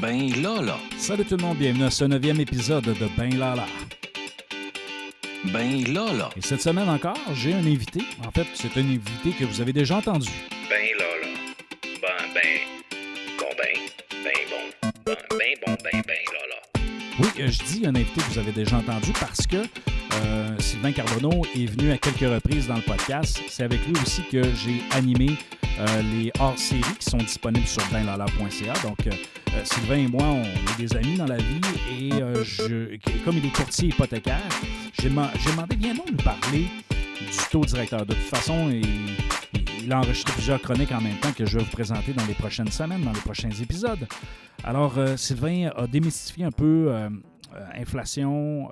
Ben là. Salut tout le monde, bienvenue à ce 9e épisode de Ben Lala. Ben là. Et cette semaine encore, j'ai un invité. En fait, c'est un invité que vous avez déjà entendu. Ben là. Ben là. Oui, je dis un invité que vous avez déjà entendu parce que Sylvain Carbonneau est venu à quelques reprises dans le podcast. C'est avec lui aussi que j'ai animé les hors-séries qui sont disponibles sur benlala.ca. Donc, Sylvain et moi, on est des amis dans la vie et comme il est courtier hypothécaire, j'ai demandé, viens donc nous parler du taux directeur. De toute façon, il a enregistré plusieurs chroniques en même temps que je vais vous présenter dans les prochaines semaines, dans les prochains épisodes. Alors, Sylvain a démystifié un peu inflation,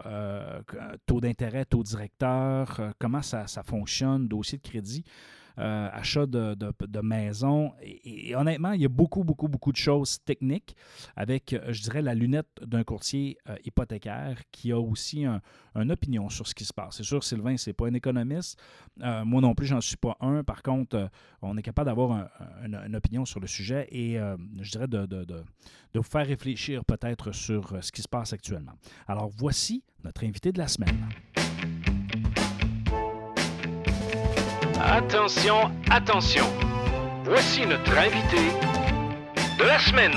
taux d'intérêt, taux directeur, comment ça fonctionne, dossier de crédit, achat de maison. Et honnêtement, il y a beaucoup de choses techniques avec, je dirais, la lunette d'un courtier hypothécaire qui a aussi une opinion sur ce qui se passe. C'est sûr, Sylvain, c'est pas un économiste. Moi non plus, j'en suis pas un. Par contre, on est capable d'avoir une opinion sur le sujet et je dirais de vous faire réfléchir peut-être sur ce qui se passe actuellement. Alors, voici notre invité de la semaine. Attention. Voici notre invité de la semaine.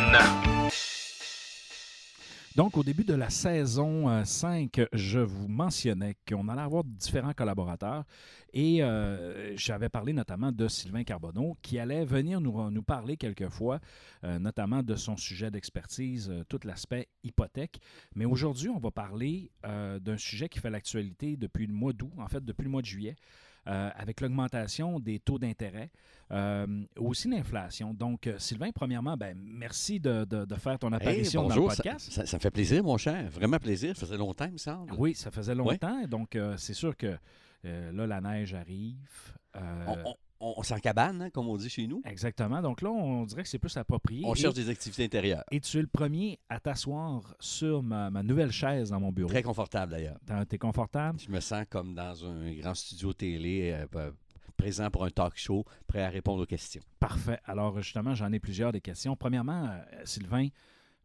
Donc, au début de la saison 5, je vous mentionnais qu'on allait avoir différents collaborateurs et j'avais parlé notamment de Sylvain Carbonneau qui allait venir nous parler quelquefois, notamment de son sujet d'expertise, tout l'aspect hypothèque. Mais aujourd'hui, on va parler d'un sujet qui fait l'actualité depuis le mois d'août, en fait depuis le mois de juillet. Avec l'augmentation des taux d'intérêt, aussi l'inflation. Donc, Sylvain, premièrement, merci de faire ton apparition dans le podcast. Ça me fait plaisir, mon cher. Vraiment plaisir. Ça faisait longtemps, il me semble. Oui, ça faisait longtemps. Oui. Donc, c'est sûr que là, la neige arrive. On s'en cabane, hein, comme on dit chez nous. Exactement. Donc là, on dirait que c'est plus approprié. On cherche des activités intérieures. Et tu es le premier à t'asseoir sur ma nouvelle chaise dans mon bureau. Très confortable, d'ailleurs. T'es confortable? Je me sens comme dans un grand studio télé, présent pour un talk show, prêt à répondre aux questions. Parfait. Alors, justement, j'en ai plusieurs des questions. Premièrement, Sylvain,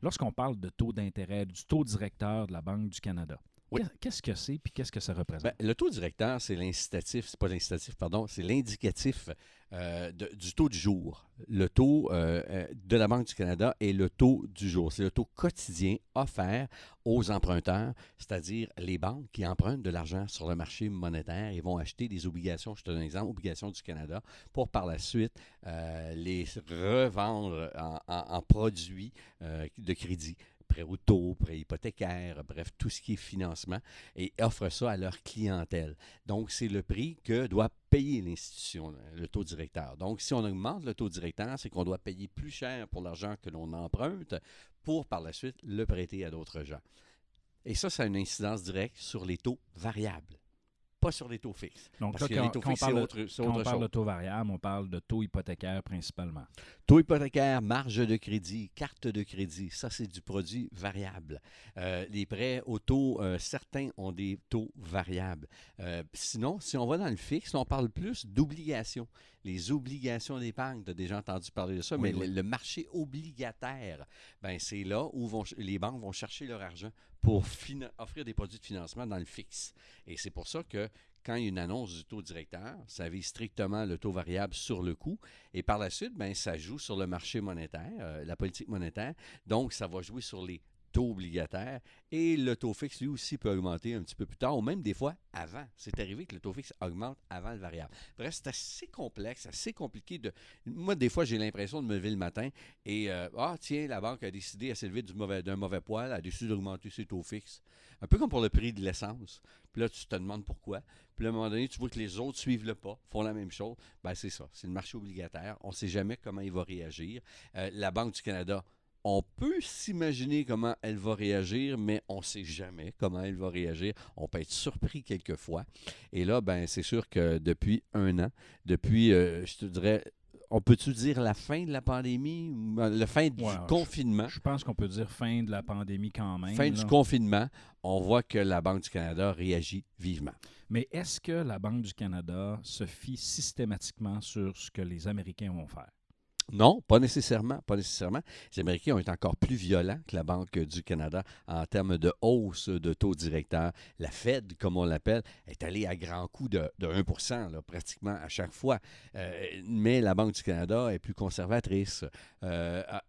lorsqu'on parle de taux d'intérêt, du taux directeur de la Banque du Canada, oui. Qu'est-ce que c'est et qu'est-ce que ça représente? Le taux directeur, c'est c'est l'indicatif du taux du jour. Le taux de la Banque du Canada est le taux du jour. C'est le taux quotidien offert aux emprunteurs, c'est-à-dire les banques qui empruntent de l'argent sur le marché monétaire et vont acheter des obligations, je te donne un exemple, obligations du Canada, pour par la suite les revendre en produits de crédit. Prêt auto, prêt hypothécaire, bref, tout ce qui est financement, et offrent ça à leur clientèle. Donc, c'est le prix que doit payer l'institution, le taux directeur. Donc, si on augmente le taux directeur, c'est qu'on doit payer plus cher pour l'argent que l'on emprunte pour, par la suite, le prêter à d'autres gens. Et ça a une incidence directe sur les taux variables. Pas sur les taux fixes. Donc, parce là, que les taux fixes, c'est autre quand on parle chose. de taux variable, on parle de taux hypothécaire principalement. Taux hypothécaire, marge de crédit, carte de crédit, ça, c'est du produit variable. Les prêts auto, certains ont des taux variables. Sinon, si on va dans le fixe, on parle plus d'obligations. Les obligations d'épargne, tu as déjà entendu parler de ça, oui, mais oui. Le marché obligataire, c'est là où les banques vont chercher leur argent pour offrir des produits de financement dans le fixe. Et c'est pour ça que quand il y a une annonce du taux directeur, ça vise strictement le taux variable sur le coût. Et par la suite, ça joue sur le marché monétaire, la politique monétaire. Donc, ça va jouer sur les taux obligataires. Et le taux fixe, lui aussi, peut augmenter un petit peu plus tard, ou même des fois avant. C'est arrivé que le taux fixe augmente avant le variable. Bref, c'est assez complexe, assez compliqué. Moi, des fois, j'ai l'impression de me lever le matin et tiens, la banque a décidé à s'élever d'un mauvais poil, elle a décidé d'augmenter ses taux fixes. Un peu comme pour le prix de l'essence. Puis là, tu te demandes pourquoi. Puis là, à un moment donné, tu vois que les autres suivent le pas, font la même chose. C'est ça, c'est le marché obligataire. On ne sait jamais comment il va réagir. La Banque du Canada, on peut s'imaginer comment elle va réagir, mais on ne sait jamais comment elle va réagir. On peut être surpris quelquefois. Et là, c'est sûr que depuis un an, je te dirais, on peut-tu dire la fin de la pandémie, la fin du confinement? Je pense qu'on peut dire fin de la pandémie quand même. Fin du confinement, on voit que la Banque du Canada réagit vivement. Mais est-ce que la Banque du Canada se fie systématiquement sur ce que les Américains vont faire? Non, pas nécessairement, pas nécessairement. Les Américains ont été encore plus violents que la Banque du Canada en termes de hausse de taux directeurs. La Fed, comme on l'appelle, est allée à grands coups de 1 là, pratiquement à chaque fois. Mais la Banque du Canada est plus conservatrice.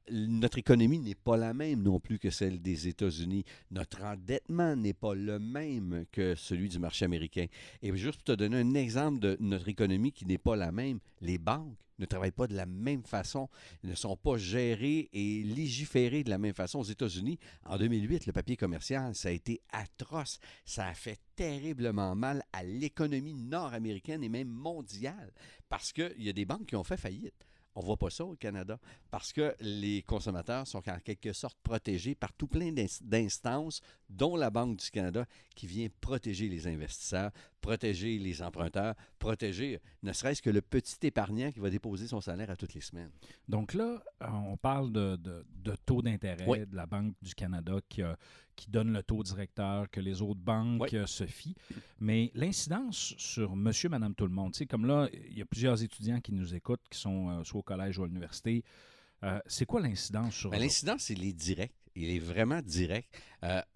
Notre économie n'est pas la même non plus que celle des États-Unis. Notre endettement n'est pas le même que celui du marché américain. Et juste pour te donner un exemple de notre économie qui n'est pas la même, les banques ne travaillent pas de la même façon, ne sont pas gérées et légiférées de la même façon. Aux États-Unis, en 2008, le papier commercial, ça a été atroce. Ça a fait terriblement mal à l'économie nord-américaine et même mondiale parce qu'il y a des banques qui ont fait faillite. On ne voit pas ça au Canada parce que les consommateurs sont en quelque sorte protégés par tout plein d'instances, dont la Banque du Canada, qui vient protéger les investisseurs, protéger les emprunteurs, protéger ne serait-ce que le petit épargnant qui va déposer son salaire à toutes les semaines. Donc là, on parle de taux d'intérêt Oui. de la Banque du Canada qui donne le taux directeur que les autres banques Oui. se fient. Mais l'incidence sur monsieur, madame, tout le monde, tu sais, comme là, il y a plusieurs étudiants qui nous écoutent, qui sont soit au collège ou à l'université. C'est quoi l'incidence sur eux autres? L'incidence, il est direct. Il est vraiment direct.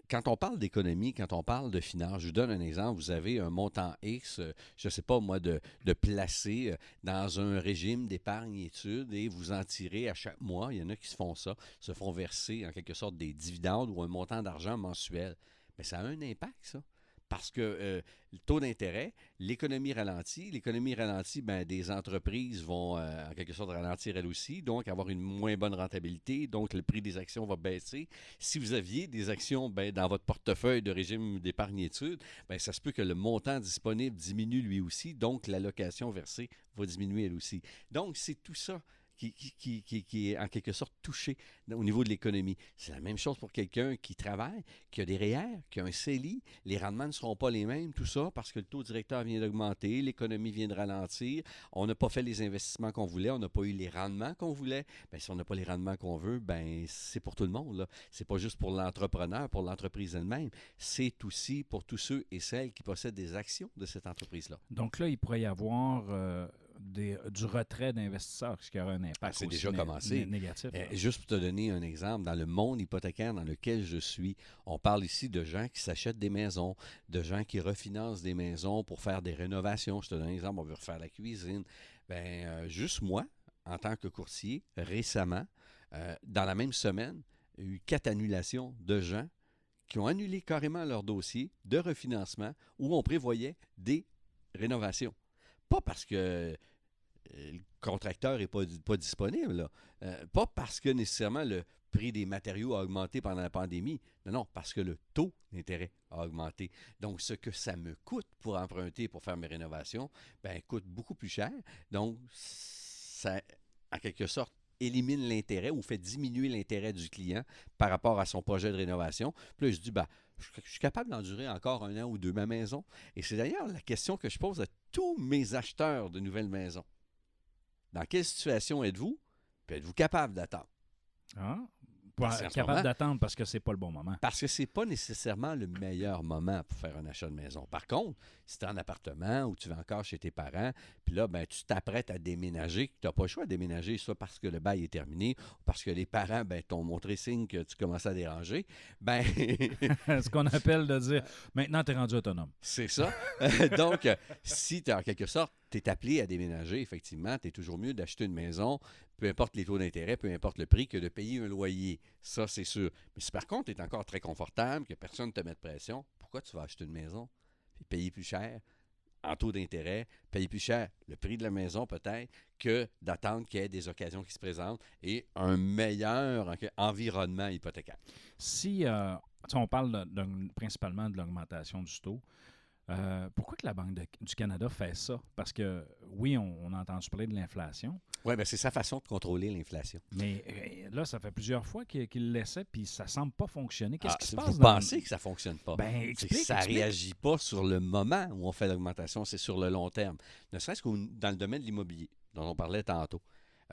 Quand on parle d'économie, quand on parle de finances, je vous donne un exemple. Vous avez un montant X, je ne sais pas moi, de placer dans un régime d'épargne-études et vous en tirez à chaque mois. Il y en a qui se font ça, se font verser en quelque sorte des dividendes ou un montant d'argent mensuel. Mais ça a un impact, ça. Parce que le taux d'intérêt, l'économie ralentit. L'économie ralentit, ben, des entreprises vont en quelque sorte ralentir elles aussi, donc avoir une moins bonne rentabilité, donc le prix des actions va baisser. Si vous aviez des actions dans votre portefeuille de régime d'épargne-études, ben, ça se peut que le montant disponible diminue lui aussi, donc l'allocation versée va diminuer elle aussi. Donc c'est tout ça qui est en quelque sorte touché au niveau de l'économie. C'est la même chose pour quelqu'un qui travaille, qui a des REER, qui a un CELI. Les rendements ne seront pas les mêmes, tout ça, parce que le taux directeur vient d'augmenter, l'économie vient de ralentir, on n'a pas fait les investissements qu'on voulait, on n'a pas eu les rendements qu'on voulait. Bien, si on n'a pas les rendements qu'on veut, ben c'est pour tout le monde, là. C'est pas juste pour l'entrepreneur, pour l'entreprise elle-même, c'est aussi pour tous ceux et celles qui possèdent des actions de cette entreprise-là. Donc là, il pourrait y avoir du retrait d'investisseurs, ce qui aurait un impact C'est aussi déjà commencé. négatif. Juste pour te donner un exemple, dans le monde hypothécaire dans lequel je suis, on parle ici de gens qui s'achètent des maisons, de gens qui refinancent des maisons pour faire des rénovations. Je te donne un exemple, on veut refaire la cuisine. Juste moi, en tant que courtier, récemment, dans la même semaine, il y a eu 4 annulations de gens qui ont annulé carrément leur dossier de refinancement où on prévoyait des rénovations. Pas parce que le contracteur n'est pas disponible, là. Pas parce que nécessairement le prix des matériaux a augmenté pendant la pandémie. Non, parce que le taux d'intérêt a augmenté. Donc, ce que ça me coûte pour emprunter, pour faire mes rénovations, coûte beaucoup plus cher. Donc, ça, en quelque sorte, élimine l'intérêt ou fait diminuer l'intérêt du client par rapport à son projet de rénovation. Puis là, je dis, je suis capable d'endurer encore 1 an ou 2 ma maison. Et c'est d'ailleurs la question que je pose à tous mes acheteurs de nouvelles maisons. Dans quelle situation êtes-vous? Puis êtes-vous capable d'attendre? Capable d'attendre parce que c'est pas le bon moment. Parce que c'est pas nécessairement le meilleur moment pour faire un achat de maison. Par contre, si tu es en appartement ou tu vas encore chez tes parents, puis là, tu t'apprêtes à déménager, tu n'as pas le choix de déménager, soit parce que le bail est terminé ou parce que les parents t'ont montré signe que tu commences à déranger, ce qu'on appelle de dire maintenant tu es rendu autonome. C'est ça. Donc, si tu es en quelque sorte, tu es appelé à déménager, effectivement, tu es toujours mieux d'acheter une maison, peu importe les taux d'intérêt, peu importe le prix, que de payer un loyer. Ça, c'est sûr. Mais si par contre, tu es encore très confortable, que personne ne te met de pression, pourquoi tu vas acheter une maison et payer plus cher en taux d'intérêt, payer plus cher le prix de la maison peut-être, que d'attendre qu'il y ait des occasions qui se présentent et un meilleur environnement hypothécaire? Si on parle principalement de l'augmentation du taux, pourquoi que la Banque du Canada fait ça? Parce que, oui, on a entendu parler de l'inflation. Oui, c'est sa façon de contrôler l'inflation. Mais là, ça fait plusieurs fois qu'il le laissait, puis ça ne semble pas fonctionner. Qu'est-ce qui se passe? Vous pensez que ça ne fonctionne pas? Ça ne réagit pas sur le moment où on fait l'augmentation, c'est sur le long terme. Ne serait-ce que dans le domaine de l'immobilier, dont on parlait tantôt.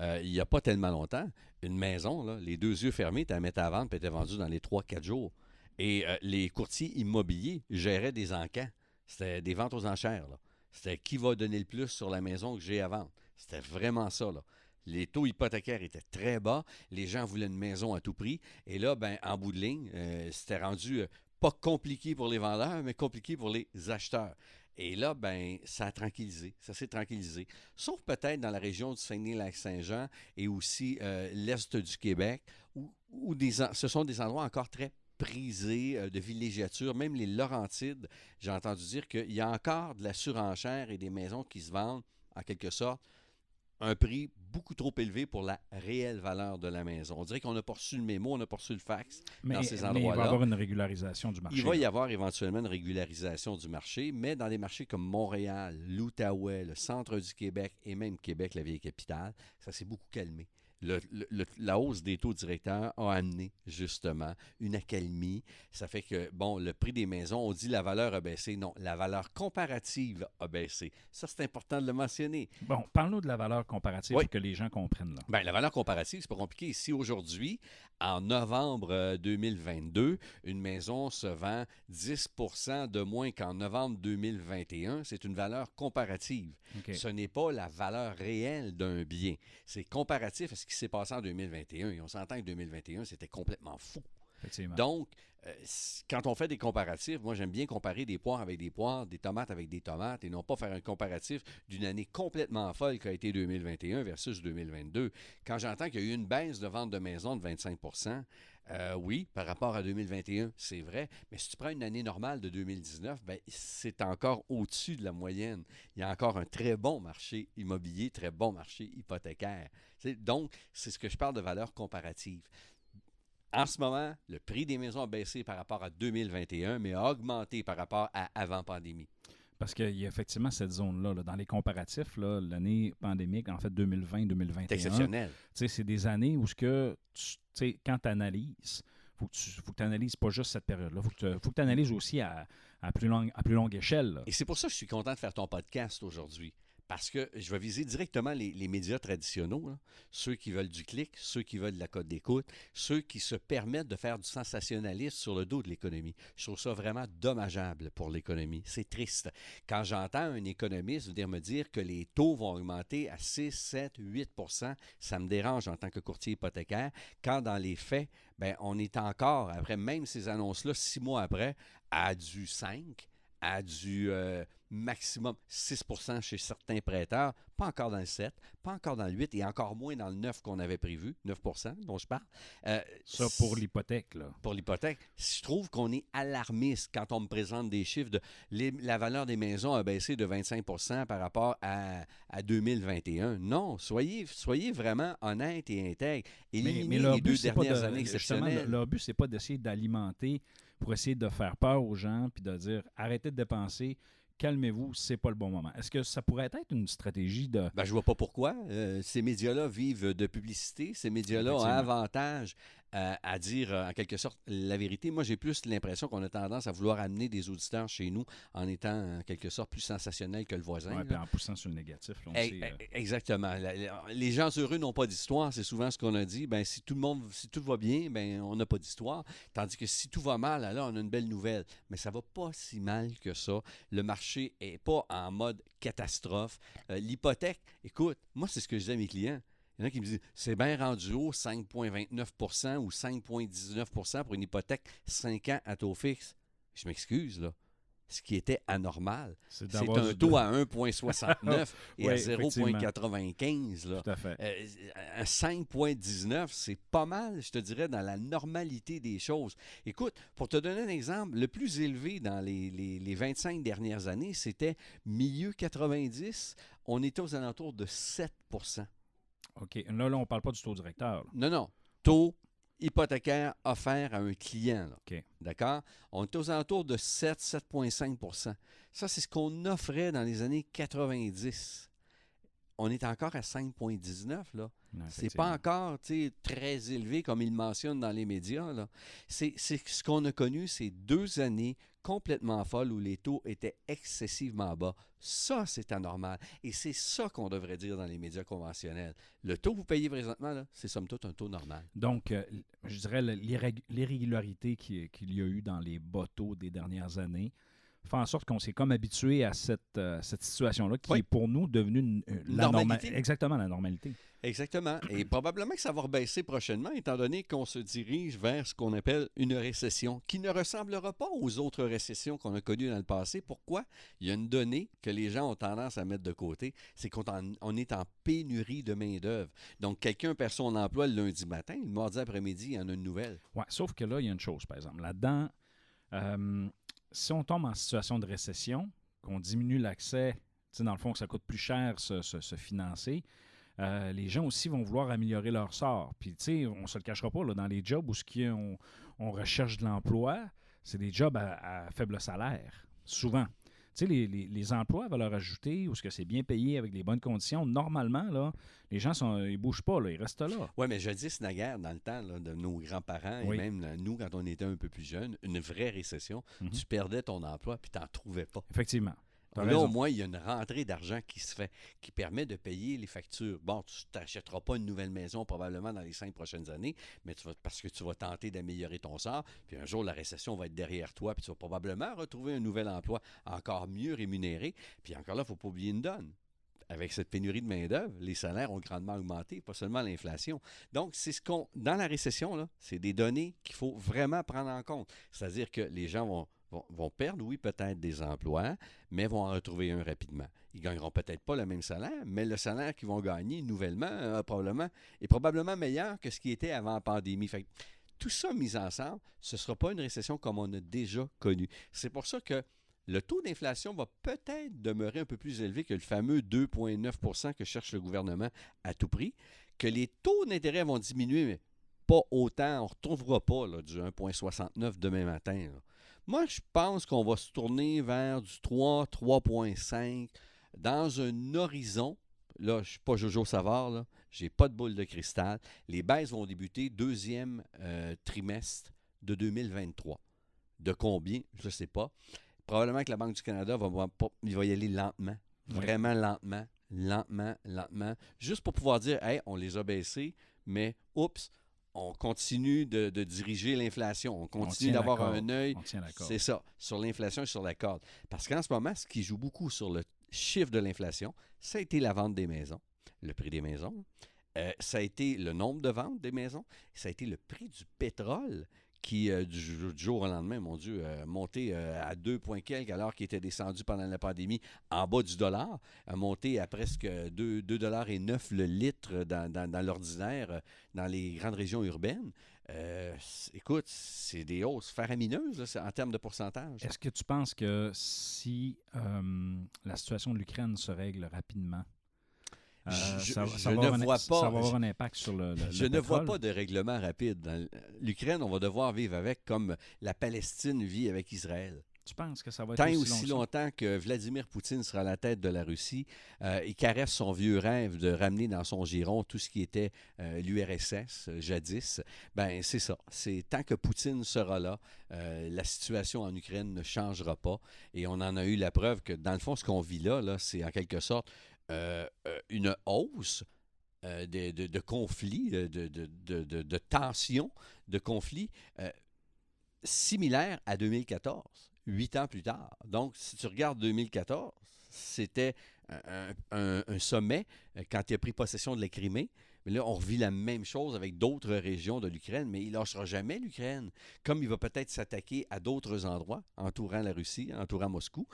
Il n'y a pas tellement longtemps, une maison, là, les 2 yeux fermés, tu la mettais à vendre et elle était vendue dans les 3-4 jours. Et les courtiers immobiliers géraient des encans. C'était des ventes aux enchères, là. C'était qui va donner le plus sur la maison que j'ai à vendre. C'était vraiment ça, là. Les taux hypothécaires étaient très bas. Les gens voulaient une maison à tout prix. Et là, ben, en bout de ligne, c'était rendu pas compliqué pour les vendeurs, mais compliqué pour les acheteurs. Et là, ben, ça a tranquillisé, ça s'est tranquillisé. Sauf peut-être dans la région du Saguenay-Lac-Saint-Jean et aussi l'Est du Québec, où ce sont des endroits encore très prisés de villégiature. Même les Laurentides, j'ai entendu dire qu'il y a encore de la surenchère et des maisons qui se vendent, en quelque sorte, un prix beaucoup trop élevé pour la réelle valeur de la maison. On dirait qu'on n'a pas reçu le mémo, on n'a pas reçu le fax dans ces Mais il endroits-là. va y avoir une régularisation du marché. Il va y avoir éventuellement une régularisation du marché, mais dans des marchés comme Montréal, l'Outaouais, le centre du Québec et même Québec, la vieille capitale, ça s'est beaucoup calmé. La hausse des taux directeurs a amené justement une accalmie. Ça fait que, bon, le prix des maisons, on dit la valeur a baissé. Non, la valeur comparative a baissé. Ça, c'est important de le mentionner. Bon, parle-nous de la valeur comparative pour que les gens comprennent. Là. Bien, la valeur comparative, c'est pas compliqué. Ici, aujourd'hui, en novembre 2022, une maison se vend 10 % de moins qu'en novembre 2021. C'est une valeur comparative. Okay. Ce n'est pas la valeur réelle d'un bien. C'est comparatif à ce qui s'est passé en 2021. Et on s'entend que 2021, c'était complètement fou. Donc, quand on fait des comparatifs, moi, j'aime bien comparer des poires avec des poires, des tomates avec des tomates, et non pas faire un comparatif d'une année complètement folle qui a été 2021 versus 2022. Quand j'entends qu'il y a eu une baisse de vente de maisons de 25 %, oui, par rapport à 2021, c'est vrai, mais si tu prends une année normale de 2019, ben, c'est encore au-dessus de la moyenne. Il y a encore un très bon marché immobilier, très bon marché hypothécaire. Donc, c'est ce que je parle de valeur comparative. En ce moment, le prix des maisons a baissé par rapport à 2021, mais a augmenté par rapport à avant-pandémie. Parce qu'il y a effectivement cette zone-là. Là. Dans les comparatifs, là, l'année pandémique, en fait 2020-2021, c'est exceptionnel. C'est des années où quand tu analyses, faut que tu analyses pas juste cette période-là. Faut que tu analyses aussi à plus longue échelle. Là. Et c'est pour ça que je suis content de faire ton podcast aujourd'hui. Parce que je vais viser directement les médias traditionnels, là, ceux qui veulent du clic, ceux qui veulent de la cote d'écoute, ceux qui se permettent de faire du sensationnalisme sur le dos de l'économie. Je trouve ça vraiment dommageable pour l'économie. C'est triste. Quand j'entends un économiste venir me dire que les taux vont augmenter à 6, 7, 8 %, ça me dérange en tant que courtier hypothécaire, quand dans les faits, ben, on est encore, après même ces annonces-là, 6 mois après, à du 5, à du maximum 6 % chez certains prêteurs, pas encore dans le 7, pas encore dans le 8 et encore moins dans le 9 qu'on avait prévu, 9 % dont je parle. Ça pour l'hypothèque. Là. Pour l'hypothèque. Je trouve qu'on est alarmiste quand on me présente des chiffres de la valeur des maisons a baissé de 25 % par rapport à 2021. Non, soyez vraiment honnête et intègre. Éliminez les 2 dernières années exceptionnelles. Leur but, c'est pas d'essayer d'alimenter pour essayer de faire peur aux gens puis de dire arrêtez de dépenser, calmez-vous, c'est pas le bon moment. Est-ce que ça pourrait être une stratégie de... Ben, je vois pas pourquoi. Ces médias-là vivent de publicité. Ces médias-là ont avantage à dire, en quelque sorte, la vérité. Moi, j'ai plus l'impression qu'on a tendance à vouloir amener des auditeurs chez nous en étant, en quelque sorte, plus sensationnel que le voisin. Oui, puis en poussant sur le négatif. Là, exactement. Les gens heureux n'ont pas d'histoire. C'est souvent ce qu'on a dit. Ben, si tout va bien, ben, on n'a pas d'histoire. Tandis que si tout va mal, alors on a une belle nouvelle. Mais ça va pas si mal que ça. Le marché n'est pas en mode catastrophe. L'hypothèque, écoute, moi, c'est ce que je dis à mes clients. Il y en a qui me disent, c'est bien rendu haut, 5,29 % ou 5,19 % pour une hypothèque 5 ans à taux fixe. Je m'excuse, là. Ce qui était anormal. C'est un taux à 1,69 et à 0,95. Là. Tout à fait. 5,19, c'est pas mal, je te dirais, dans la normalité des choses. Écoute, pour te donner un exemple, le plus élevé dans les 25 dernières années, c'était milieu 90. On était aux alentours de 7 %. OK. Là, on ne parle pas du taux directeur. Là. Non. Taux hypothécaire offert à un client. Là. OK. D'accord? On est aux alentours de 7,5 %. Ça, c'est ce qu'on offrait dans les années 90. On est encore à 5,19 là. C'est pas encore très élevé comme il mentionne dans les médias. Là. C'est ce qu'on a connu ces 2 années complètement folles où les taux étaient excessivement bas. Ça, c'est anormal. Et c'est ça qu'on devrait dire dans les médias conventionnels. Le taux que vous payez présentement, là, c'est somme toute un taux normal. Donc, je dirais l'irrégularité qu'il y a eu dans les bas taux des dernières années fait en sorte qu'on s'est comme habitué à cette situation-là qui Oui. est pour nous devenue Normalité. exactement la normalité. Exactement. Et probablement que ça va rebaisser prochainement, étant donné qu'on se dirige vers ce qu'on appelle une récession, qui ne ressemblera pas aux autres récessions qu'on a connues dans le passé. Pourquoi? Il y a une donnée que les gens ont tendance à mettre de côté, c'est qu'on est en pénurie de main-d'œuvre. Donc, quelqu'un perd son emploi le lundi matin, le mardi après-midi, il y en a une nouvelle. Ouais, sauf que là, il y a une chose, par exemple. Là-dedans, si on tombe en situation de récession, qu'on diminue l'accès, dans le fond, que ça coûte plus cher se financer, les gens aussi vont vouloir améliorer leur sort. Puis, tu sais, on ne se le cachera pas, là, dans les jobs où on recherche de l'emploi, c'est des jobs à faible salaire, souvent. Tu sais, les emplois à valeur ajoutée, où ce que c'est bien payé avec des bonnes conditions, normalement, là, les gens ils bougent pas, là, ils restent là. Oui, mais jadis, naguère, dans le temps là, de nos grands-parents Oui. et même nous, quand on était un peu plus jeunes, une vraie récession, tu perdais ton emploi puis tu n'en trouvais pas. Effectivement. T'as Là, raison. au moins, il y a une rentrée d'argent qui se fait, qui permet de payer les factures. Bon, tu t'achèteras pas une nouvelle maison probablement dans les 5 prochaines années, mais parce que tu vas tenter d'améliorer ton sort, puis un jour, la récession va être derrière toi, puis tu vas probablement retrouver un nouvel emploi encore mieux rémunéré. Puis encore là, il ne faut pas oublier une donne. Avec cette pénurie de main-d'œuvre, les salaires ont grandement augmenté, pas seulement l'inflation. Donc, c'est dans la récession, là, c'est des données qu'il faut vraiment prendre en compte. C'est-à-dire que les gens vont perdre, oui, peut-être des emplois, mais vont en retrouver un rapidement. Ils ne gagneront peut-être pas le même salaire, mais le salaire qu'ils vont gagner nouvellement est probablement meilleur que ce qui était avant la pandémie. Fait que tout ça mis ensemble, ce ne sera pas une récession comme on a déjà connu. C'est pour ça que le taux d'inflation va peut-être demeurer un peu plus élevé que le fameux 2,9 % que cherche le gouvernement à tout prix, que les taux d'intérêt vont diminuer, mais pas autant. On ne retrouvera pas là, du 1,69 demain matin. Là. Moi, je pense qu'on va se tourner vers du 3, 3,5 dans un horizon. Là, je ne suis pas Jojo Savard, je n'ai pas de boule de cristal. Les baisses vont débuter deuxième trimestre de 2023. De combien? Je ne sais pas. Probablement que la Banque du Canada il va y aller lentement. Vraiment lentement. Juste pour pouvoir dire, hey, on les a baissés, mais oups, on continue de diriger l'inflation. On continue d'avoir un œil, c'est ça, sur l'inflation et sur la corde. Parce qu'en ce moment, ce qui joue beaucoup sur le chiffre de l'inflation, ça a été la vente des maisons, le prix des maisons. Ça a été le nombre de ventes des maisons. Ça a été le prix du pétrole qui, du jour au lendemain, mon Dieu, a monté à 2 points quelques alors qu'il était descendu pendant la pandémie en bas du dollar, a monté à presque 2,09 $ le litre dans l'ordinaire dans les grandes régions urbaines. Écoute, c'est des hausses faramineuses là, en termes de pourcentage. Est-ce que tu penses que si la situation de l'Ukraine se règle rapidement, ça va avoir un impact sur le Je ne pétrole? vois pas de règlement rapide. Dans l'Ukraine, on va devoir vivre avec comme la Palestine vit avec Israël. Tu penses que ça va être Tant aussi long longtemps que Vladimir Poutine sera à la tête de la Russie, il caresse son vieux rêve de ramener dans son giron tout ce qui était l'URSS, jadis. Ben c'est ça. C'est tant que Poutine sera là, la situation en Ukraine ne changera pas. Et on en a eu la preuve que, dans le fond, ce qu'on vit là, c'est en quelque sorte une hausse de conflits, de tensions, de conflits similaires à 2014, 8 ans plus tard. Donc, si tu regardes 2014, c'était un sommet quand il a pris possession de la Crimée. Mais là, on revit la même chose avec d'autres régions de l'Ukraine, mais il ne lâchera jamais l'Ukraine. Comme il va peut-être s'attaquer à d'autres endroits, entourant la Russie, entourant Moscou.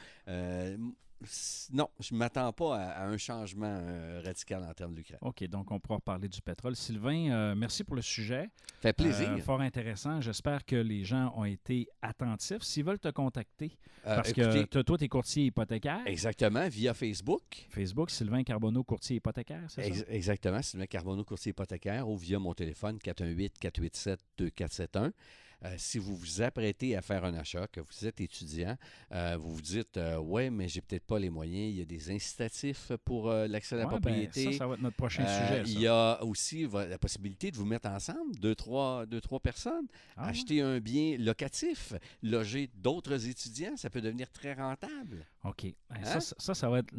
Non, je ne m'attends pas à un changement radical en termes de l'Ukraine. OK, donc on pourra reparler du pétrole. Sylvain, merci pour le sujet. Ça fait plaisir. Fort intéressant. J'espère que les gens ont été attentifs. S'ils veulent te contacter, parce écoutez, que toi, tu es courtier hypothécaire. Exactement, via Facebook. Facebook, Sylvain Carbonneau, courtier hypothécaire, c'est ça? Exactement, Sylvain Carbonneau, courtier hypothécaire, ou via mon téléphone 418-487-2471. Si vous vous apprêtez à faire un achat, que vous êtes étudiant, vous vous dites « Ouais, mais j'ai peut-être pas les moyens. » Il y a des incitatifs pour l'accès à la propriété. Ça va être notre prochain sujet. Il y a aussi la possibilité de vous mettre ensemble, deux, trois personnes, acheter un bien locatif, loger d'autres étudiants. Ça peut devenir très rentable. OK. Ça va être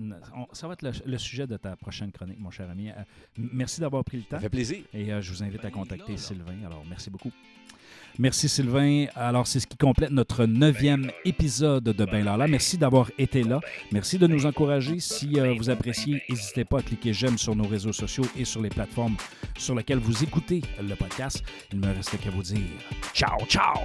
le sujet de ta prochaine chronique, mon cher ami. Merci d'avoir pris le temps. Ça fait plaisir. Et je vous invite à contacter Sylvain. Alors, merci beaucoup. Merci Sylvain. Alors, c'est ce qui complète notre 9e épisode de Ben Lala. Merci d'avoir été là. Merci de nous encourager. Si vous appréciez, n'hésitez pas à cliquer j'aime sur nos réseaux sociaux et sur les plateformes sur lesquelles vous écoutez le podcast. Il ne me reste qu'à vous dire ciao, ciao!